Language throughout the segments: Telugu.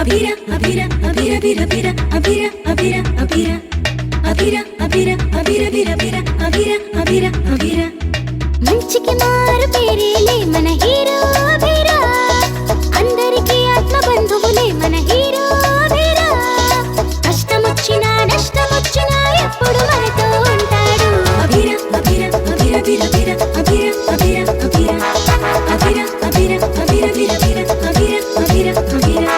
అభిరా అభిరా అభిరా బిరా బిరా అభిరా అభిరా అభిరా అభిరా అభిరా అభిరా బిరా బిరా అభిరా అభిరా అభిరా మంచికి మారు పేరేలే మన హీరో అభిరా అందరికీ ఆత్మ బంధువులే మన హీరో అభిరా కష్టమొచ్చినా నష్టమొచ్చినా ఎప్పుడు మనతో ఉంటాడు అభిరా అభిరా అభిరా బిరా బిరా అభిరా అభిరా అభిరా అభిరా అభిరా అభిరా బిరా బిరా అభిరా అభిరా అభిరా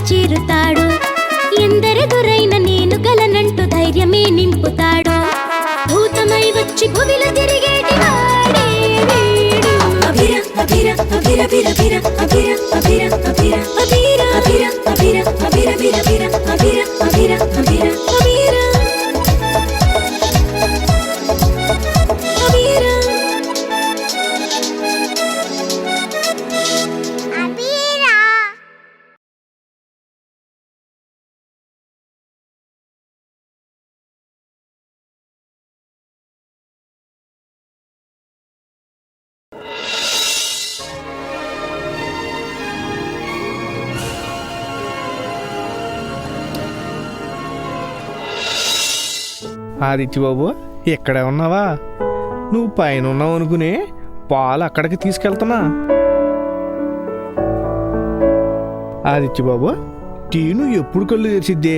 చేరుతాడు ఎందరెదురైన నేను గలనంటూ ధైర్యమే నింపుతాడు భూతమై వచ్చి భువిలో తిరిగేటి వాడే వీడు అభిరా అభిరా అభిరా బిరా బిరా అభిరా అభిరా అభిరా అభిరా అభిరా అభిరా అభిరా బిరా బిరా అభిరా అభిరా అభిరా అభిరా ఆదిత్య బాబు ఇక్కడే ఉన్నావా? నువ్వు పైన ఉన్నావు అనుకునే పాలు అక్కడికి తీసుకెళ్తున్నా. ఆదిత్య బాబు, టీను ఎప్పుడు కళ్ళు తెరిచిద్దే?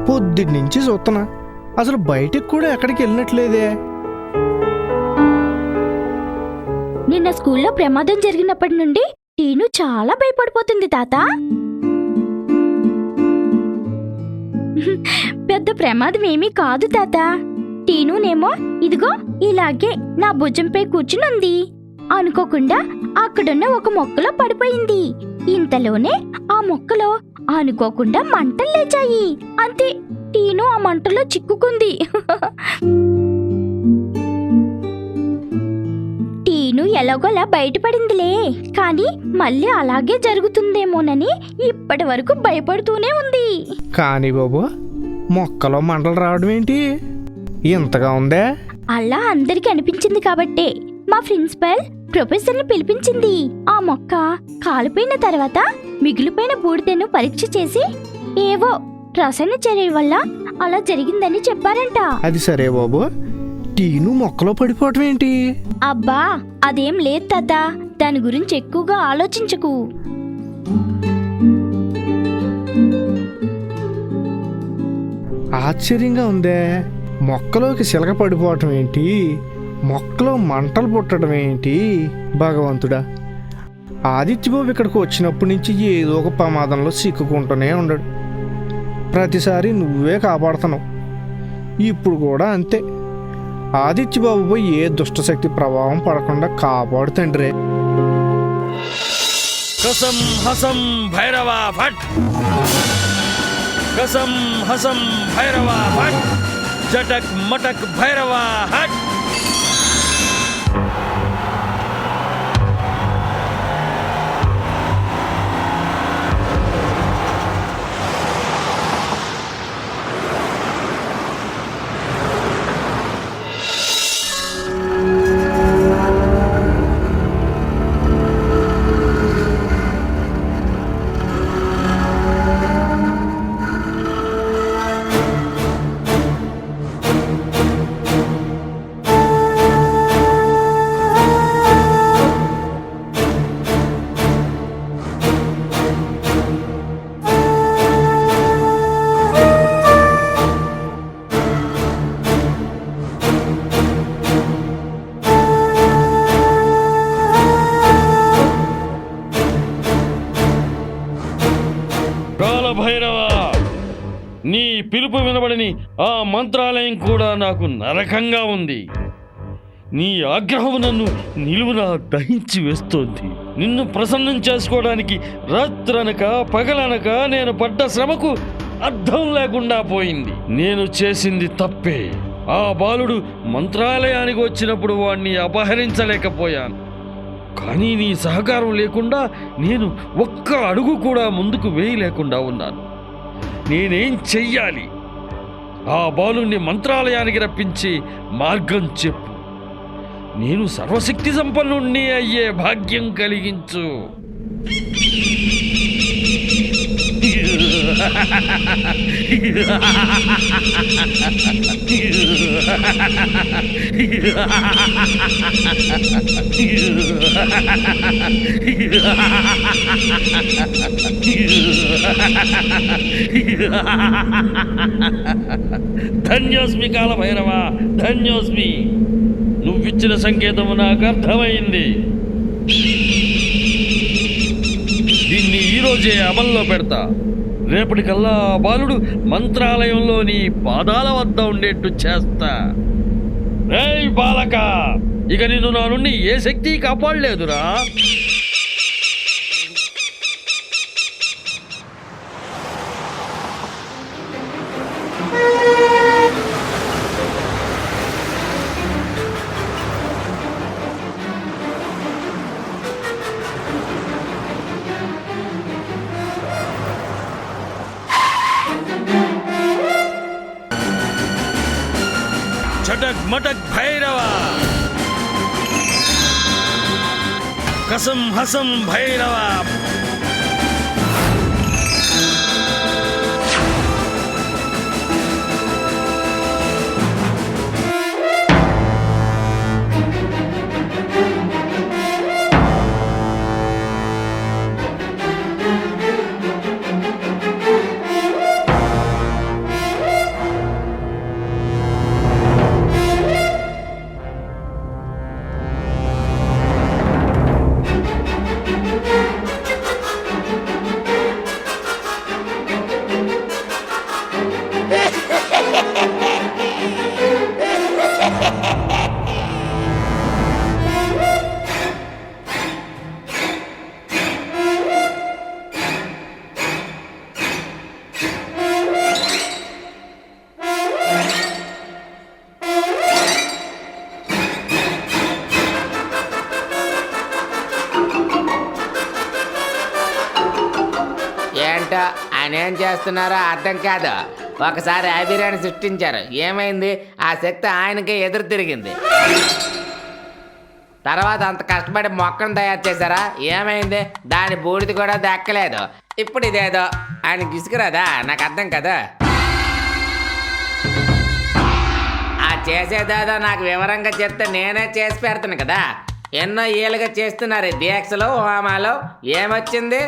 పొద్దుటి నుంచి చూస్తున్నా, అసలు బయటకు కూడా ఎక్కడికి వెళ్ళినట్లేదే. నిన్న స్కూల్లో ప్రమాదం జరిగినప్పటి నుండి టీను చాలా భయపడిపోతుంది తాత. పెద్ద ప్రమాదం ఏమీ కాదు తాత. టీనునేమో ఇదిగో ఇలాగే నా భుజంపై కూర్చునుంది. అనుకోకుండా అక్కడున్న ఒక మొక్కలో పడిపోయింది. ఇంతలోనే ఆ మొక్కలో అనుకోకుండా మంటలు లేచాయి. అంతే, టీను ఆ మంటలో చిక్కుకుంది. టీను ఎలాగోలా బయటపడిందిలే, కానీ మళ్ళీ అలాగే జరుగుతుందేమోనని ఇప్పటి వరకు భయపడుతూనే ఉంది. కానీ బాబు, మొక్కలో మంటలు రావడం ఏంటి ఇంతగా ఉందే? అలా అందరికి అనిపించింది కాబట్టే మా ప్రిన్సిపల్ ప్రొఫెసర్ని పిలిపించింది. ఆ మొక్క కాలిపోయిన తర్వాత మిగిలిపోయిన బూడిదను పరీక్ష చేసి ఏవో రసాయన చర్య వల్ల అలా జరిగిందని చెప్పారంట. అది సరే బాబు, టీను మొక్కలో పడిపోవటం ఏంటి? అబ్బా, అదేం లేదు తాత. దాని గురించి ఎక్కువగా ఆలోచించకు. ఆశ్చర్యంగా ఉందే, మొక్కలోకి సిలక పడిపోవటం ఏంటి, మొక్కలో మంటలు పుట్టడం ఏంటి? భగవంతుడా, ఆదిత్యబాబు ఇక్కడికి వచ్చినప్పటి నుంచి ఏదో ఒక ప్రమాదంలో సిక్కుకుంటూనే ఉండడు. ప్రతిసారి నువ్వే కాపాడుతున్నావు. ఇప్పుడు కూడా అంతే. ఆదిత్యబాబుపై ఏ దుష్టశక్తి ప్రభావం పడకుండా కాపాడు తండ్రి. కసం హసం భైరవ భట్, కసం హసం భైరవ భట్, జటక్ మటక్ భైరవ హట్. పిలుపు వినబడని ఆ మంత్రాలయం కూడా నాకు నరకంగా ఉంది. నీ ఆగ్రహం నన్ను నిలువునా దహించి వేస్తోంది. నిన్ను ప్రసన్నం చేసుకోవడానికి రాత్రనక పగలనక నేను పడ్డ శ్రమకు అర్థం లేకుండా పోయింది. నేను చేసింది తప్పే. ఆ బాలుడు మంత్రాలయానికి వచ్చినప్పుడు వాణ్ణి అపహరించలేకపోయాను. కానీ నీ సహకారం లేకుండా నేను ఒక్క అడుగు కూడా ముందుకు వేయలేకుండా ఉన్నాను. నేనేం చెయ్యాలి? ఆ బాలుణ్ణి మంత్రాలయానికి రప్పించి మార్గం చెప్పు. నేను సర్వశక్తి సంపన్నుణ్ణి అయ్యే భాగ్యం కలిగించు. ధన్యోస్మి కాలభైరవ, ధన్యోస్మి. నువ్విచ్చిన సంకేతము నాకు అర్థమైంది. దీన్ని ఈరోజే అమల్లో పెడతా. రేపటికల్లా ఆ బాలుడు మంత్రాలయంలో నీ పాదాల వద్ద ఉండేట్టు చేస్తా. రేయ్ బాలక, ఇక నిన్ను నా నుండి ఏ శక్తి కాపాడలేదురా. చటక్ మటక్ భైరవ, కసం హసం భైరవ. ఏంటో ఆయన ఏం చేస్తున్నారో అర్థం కాదు. ఒకసారి అభిరాని సృష్టించారు, ఏమైంది? ఆ శక్తి ఆయనకే ఎదురు తిరిగింది. తర్వాత అంత కష్టపడి మొక్కను తయారు చేశారా, ఏమైంది? దాని బూడిది కూడా దక్కలేదు. ఇప్పుడు ఇదేదో ఆయన గిసుకురాదా? నాకు అర్థం కదా. ఆ చేసేదేదో నాకు వివరంగా చెప్తే నేనే చేసి పెడతాను కదా. ఎన్నో ఏళ్ళుగా చేస్తున్నారు దీక్షలు హోమాలు, ఏమొచ్చింది?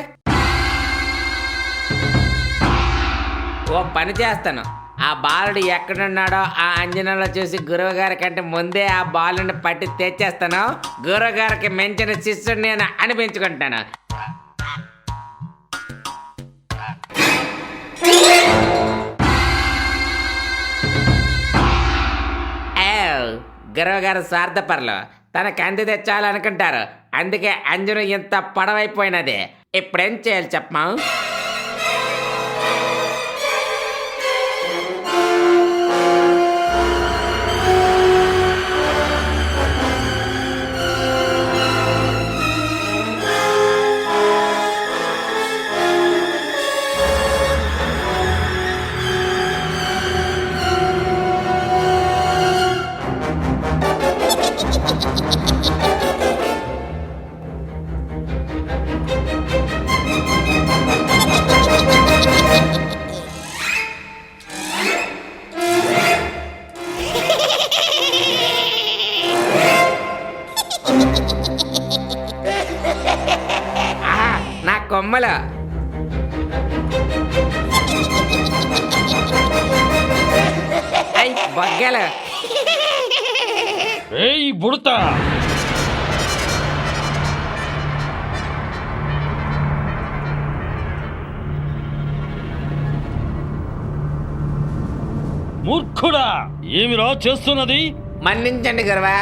ఓ పని చేస్తాను, ఆ బాలుడు ఎక్కడున్నాడో ఆ అంజనంలో చూసి గురువు గారి కంటే ముందే ఆ బాలుని పట్టి తెచ్చేస్తాను. గురువు గారికి మించిన శిష్యుడిని నేను అనిపించుకుంటాను. గురువు గారు స్వార్థపరులు, తనకు అంది తెచ్చాలనుకుంటారు. అందుకే అంజనం ఇంత పొడవైపోయినది. ఇప్పుడేం చేయాలి చెప్పమా? నా కొమ్మలు బొగ్గలు. ఏయ్ బుడతా, మూర్ఖుడా, ఏమిరా చేస్తున్నది? మన్నించండి గురువా,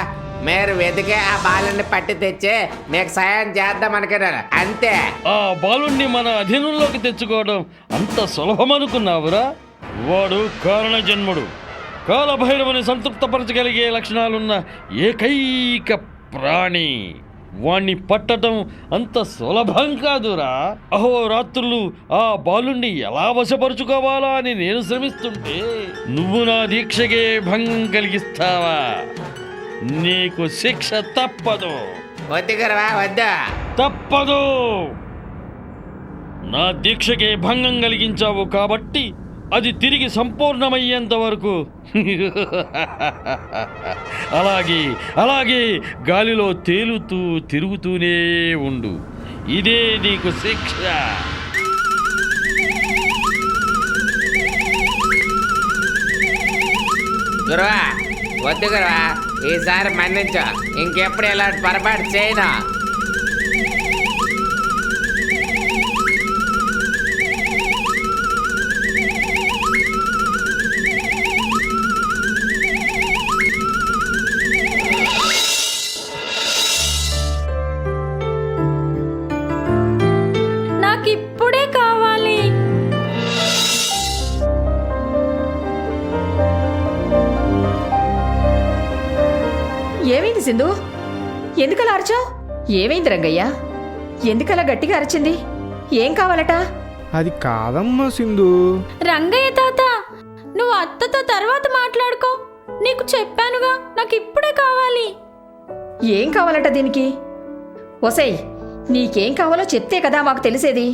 మీరు వెతికే ఆ బాలుని పట్టి తెచ్చి మీకు సాయం చేద్దాం అనుకున్నాను, అంతే. ఆ బాలుణ్ణి మన అధీనంలోకి తెచ్చుకోవడం అంత సులభమనుకున్నావురా? వాడు కారణ జన్ముడు, కాలభైరవుని సంతృప్తపరచగలిగే లక్షణాలున్న ఏకైక ప్రాణి. వాణ్ణి పట్టడం అంత సులభం కాదురా. అహోరాత్రులు ఆ బాలుణ్ణి ఎలా వశపరుచుకోవాలా అని నేను శ్రమిస్తుంటే నువ్వు నా దీక్షకే భంగం కలిగిస్తావా? నీకు శిక్ష తప్పదు. వద్దు గురువా, వద్దు. తప్పదు. నా దీక్షకే భంగం కలిగించావు కాబట్టి అది తిరిగి సంపూర్ణమయ్యేంత వరకు అలాగే గాలిలో తేలుతూ తిరుగుతూనే ఉండు. ఇదే నీకు శిక్ష. గురువా, వద్దు గురువా, ఈసారి మన్నించు, ఇంకెప్పుడు ఇలాంటి పొరపాటు చేయను. నాకిప్పుడే కావాలి. ఏమైంది సింధు? ఎందుకలా అరిచావు? ఏమైంది రంగయ్య? ఎందుకలా గట్టిగా అరిచింది? ఏం కావాలట? అది కాదమ్మా సింధు. రంగయ్య తాత, నువ్వు అత్తతో తర్వాత మాట్లాడుకో. నీకు చెప్పానుగా, నాకు ఇప్పుడే కావాలి. ఏం కావాలట దీనికి? ఒసేయ్, నీకేం కావాలో చెప్తే కదా మాకు తెలిసేది.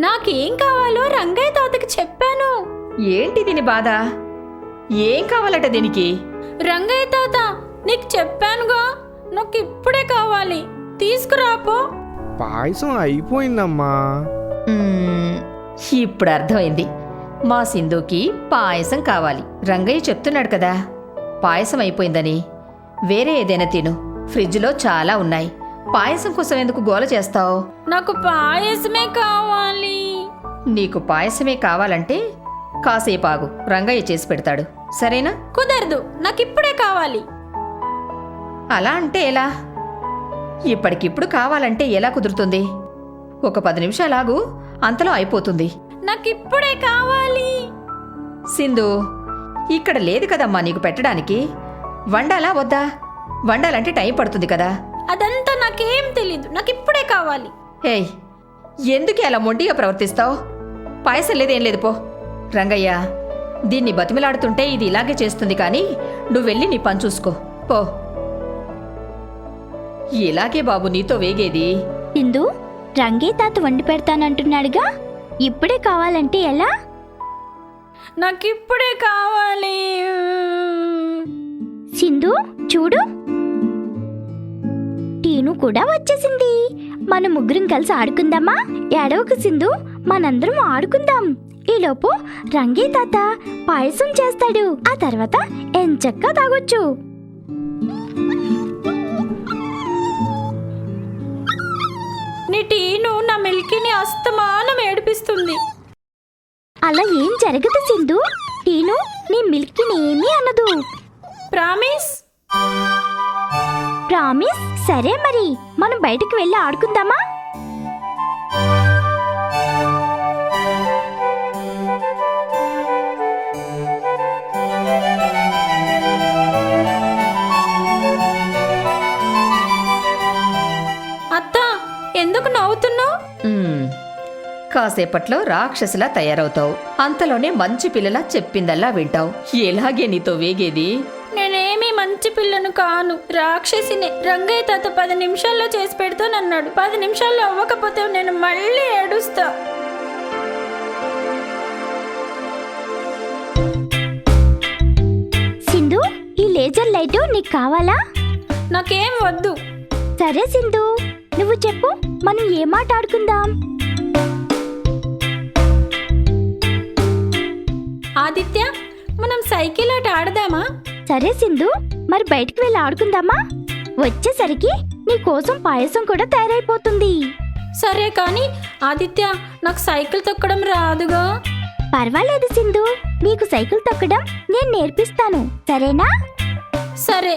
నాకేం కావాలో రంగయ్య తాతకి చెప్పాను. ఏంటి దీని బాధ? ఏం కావాలట దీనికి? రంగయ్య తాత, నీకు చెప్పానుగా, నాకు ఇప్పుడే కావాలి. తీసుకురాపో. పాయసం అయిపోయిందమ్మా. ఇప్పుడు అర్థమైంది. మా సింధుకి పాయసం కావాలి. రంగయ్య చెప్తున్నాడు కదా పాయసం అయిపోయిందని. వేరే ఏదైనా తిను, ఫ్రిడ్జ్లో చాలా ఉన్నాయి. పాయసం కోసం ఎందుకు గోల చేస్తావు? నాకు పాయసమే కావాలి. నీకు పాయసమే కావాలంటే కాసేపు ఆగు, రంగయ్య చేసి పెడతాడు, సరేనా? కుదరదు, నాకు ఇప్పుడే కావాలి. అలా అంటే ఎలా? ఇప్పటికిప్పుడు కావాలంటే ఎలా కుదురుతుంది? ఒక 10 నిమిషాలు ఆగు, అంతలో అయిపోతుంది. నాకు ఇప్పుడే కావాలి. సింధు, ఇక్కడ లేదు కదమ్మా నీకు పెట్టడానికి. వండాలా వద్దా? వండాలంటే టైం పడుతుంది కదా. అదంతా నాకేం తెలీదు, నాకు ఇప్పుడే కావాలి. హేయ్, ఎందుకు అలా మొండిగా ప్రవర్తిస్తావు? పాయసం లేదేం లేదు, పో. రంగయ్య, దీన్ని బతిమిలాడుతుంటే ఇది ఇలాగే చేస్తుంది, కానీ నువ్వెళ్ళి నీ పని చూసుకో, పో. ఇలాగే బాబు నీతో వేగేది. సింధు, రంగయ్య తాత వండి పెడతానంటున్నాడుగా, ఇప్పుడే కావాలంటే ఎలా? నాకు ఇప్పుడే కావాలి. సింధు చూడు, టీను కూడా వచ్చేసింది. మన ముగ్గురం కలిసి ఆడుకుందామా? ఏడవకు సింధు, మనందరం ఆడుకుందాం. ఈలోపు రంగయ్య తాత పాయసం చేస్తాడు, ఆ తర్వాత ఎంచక్కా తాగొచ్చు. నీ టీను నా మిల్కీని అస్తమానం ఏడిపిస్తుంది. అలా ఏం జరగదు సింధు, టీను నీ మిల్కీని ఏమీ అనదు. ప్రామిస్? ప్రామిస్. సరే మరి, మనం బయటికి వెళ్ళి ఆడుకుందామా? అత్త, ఎందుకు నవ్వుతున్నావు? కాసేపట్లో రాక్షసులా తయారవుతావు. అంతలోనే మంచి పిల్లలా చెప్పిందల్లా వింటావు. ఎలాగే నీతో వేగేది? నేనేమీ మంచి పిల్లను కాను, రాక్షసినే. రంగయ్య తాత 10 నిమిషాల్లో చేసి పెడతానన్నాడు. 10 నిమిషాల్లో అవ్వకపోతే నేను మళ్ళీ ఏడుస్తా. సింధు, ఈ లేజర్ లైటు నీకు కావాలా? నాకేం వద్దు. సరే సింధు, నువ్వు చెప్పు, మనం ఏ మాట ఆడుకుందాం? ఆదిత్య, మనం సైకిల్ ఆట ఆడదామా? సరే సింధు, మరి బయటికి వెళ్ళి ఆడుకుందామా? వచ్చేసరికి నీ కోసం పాయసం కూడా తయారైపోతుంది. సరే, కానీ ఆదిత్య, నాకు సైకిల్ తొక్కడం రాదుగా. పర్వాలేదు సింధు, నీకు సైకిల్ తొక్కడం నేను నేర్పిస్తాను, సరేనా? సరే.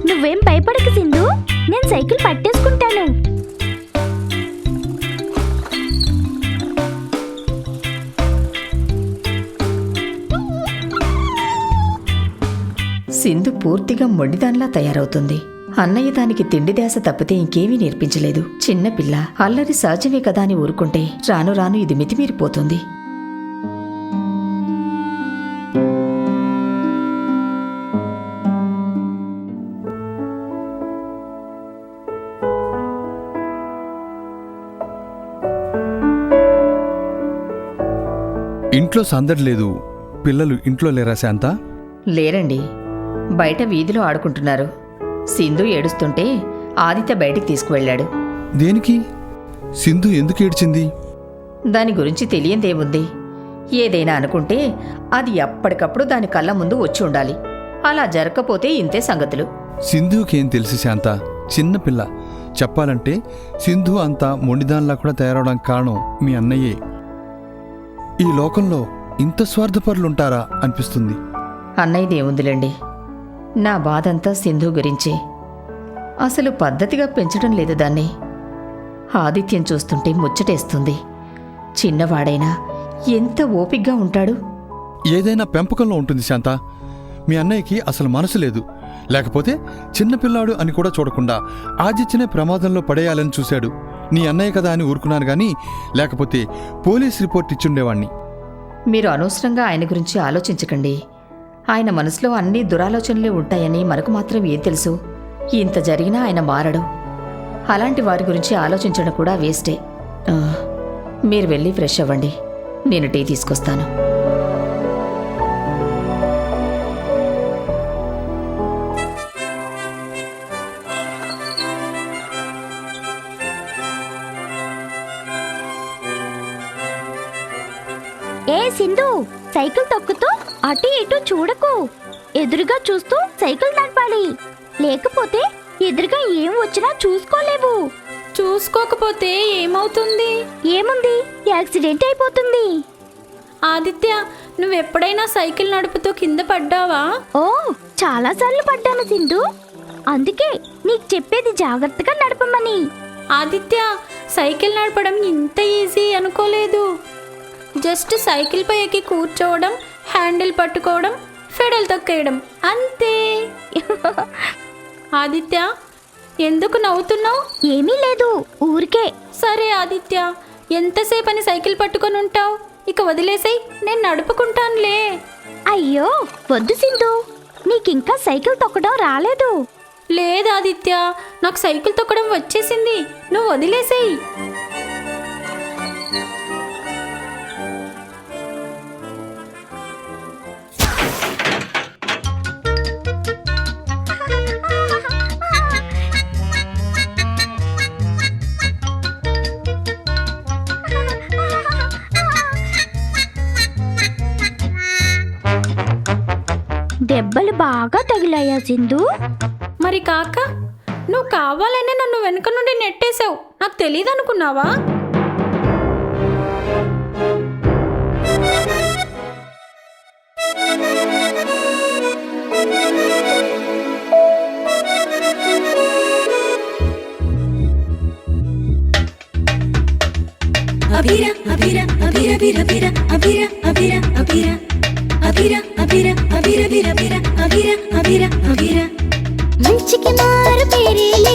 నువ్వేం భయపడకు సింధు, నేను సైకిల్ పట్టేసుకుంటాను. సింధు పూర్తిగా మొండిదానిలా తయారవుతుంది. అన్నయ్య దానికి తిండి దాస తప్పితే ఇంకేమీ నేర్పించలేదు. చిన్నపిల్ల అల్లరి సహజమే కదా అని ఊరుకుంటే రాను రాను ఇది మితిమీరిపోతుంది. ఇంట్లో సందడి లేదు. పిల్లలు ఇంట్లో లేరా శాంత? లేరండి, బయట వీధిలో ఆడుకుంటున్నారు. సింధు ఏడుస్తుంటే ఆదిత్య బయటికి తీసుకువెళ్ళాడు. దేనికి? సింధు ఎందుకు ఏడ్చింది? దాని గురించి తెలియందేముంది. ఏదైనా అనుకుంటే అది ఎప్పటికప్పుడు దాని కళ్ళ ముందు వచ్చి ఉండాలి. అలా జరగకపోతే ఇంతే సంగతులు. సింధుకేం తెలుసు శాంత, చిన్నపిల్ల. చెప్పాలంటే సింధు అంతా మొండిదానిలా కూడా తయారవడానికి కారణం మీ అన్నయ్యే. ఈ లోకంలో ఇంత స్వార్థపరులుంటారా అనిపిస్తుంది. అన్నయ్యదేముందిలేండి, నా బాధంతా సింధు గురించే. అసలు పద్ధతిగా పెంచడం లేదు దాన్ని. ఆదిత్యం చూస్తుంటే ముచ్చటేస్తుంది. చిన్నవాడైనా ఎంత ఓపిగ్గా ఉంటాడు. ఏదైనా పెంపకంలో ఉంటుంది శాంత. మీ అన్నయ్యకి అసలు మనసు లేదు. లేకపోతే చిన్నపిల్లాడు అని కూడా చూడకుండా ఆదిత్యనే ప్రమాదంలో పడేయాలని చూశాడు. నీ అన్నయ్య కదా అని ఊరుకున్నాను గాని లేకపోతే పోలీస్ రిపోర్ట్ ఇచ్చుండేవాణ్ణి. మీరు అనవసరంగా ఆయన గురించి ఆలోచించకండి. ఆయన మనసులో అన్ని దురాలోచనలే ఉంటాయని మనకు మాత్రం ఏం తెలుసు? ఇంత జరిగినా ఆయన మారడు. అలాంటి వారి గురించి ఆలోచించడం కూడా వేస్టే. మీరు వెళ్ళి ఫ్రెష్ అవ్వండి, నేను టీ తీసుకొస్తాను. ఏ సింధు, సైకిల్ తొక్కుతూ అటు ఇటు చూడకు. ఎదురుగా చూస్తూ సైకిల్ నడపాలి, లేకపోతే ఎదురుగా ఏం వచ్చినా చూసుకోలేవు. చూసుకోకపోతే ఏమవుతుంది? ఏముంది, యాక్సిడెంట్ అయిపోతుంది. ఆదిత్య, నువ్వెప్పుడైనా సైకిల్ నడుపుతూ కింద పడ్డావా? ఓ, చాలాసార్లు పడ్డాను సింధు. అందుకే నీకు చెప్పేది జాగ్రత్తగా నడపమని. ఆదిత్య, సైకిల్ నడపడం ఇంత ఈజీ అనుకోలేదు. జస్ట్ సైకిల్ పై ఎక్కి కూర్చోవడం, హ్యాండిల్ పట్టుకోవడం, ఫెడల్ తొక్కేయడం, అంతే. ఆదిత్య, ఎందుకు నవ్వుతున్నావు? ఏమీ లేదు, ఊరికే. సరే ఆదిత్య, ఎంతసేపు అని సైకిల్ పట్టుకొని ఉంటావు? ఇక వదిలేసాయి, నేను నడుపుకుంటానులే. అయ్యో వద్దు సింధు, నీకింకా సైకిల్ తొక్కడం రాలేదు. లేదు ఆదిత్య, నాకు సైకిల్ తొక్కడం వచ్చేసింది, నువ్వు వదిలేసేయి. దెబ్బలు బాగా తగిలాయా సింధు? మరి కాక, నువ్వు కావాలనే నన్ను వెనుక నుండి నెట్టేశావు, నాకు తెలియదు అనుకున్నావా? అభిరా అభిరా అభిరా అభిరా అభిరా అభిరా అభిరా అభిరా అభిరా అభిరా అభిరా అభిరా అభిరా అభిరా మంచికి మారు పేరేలే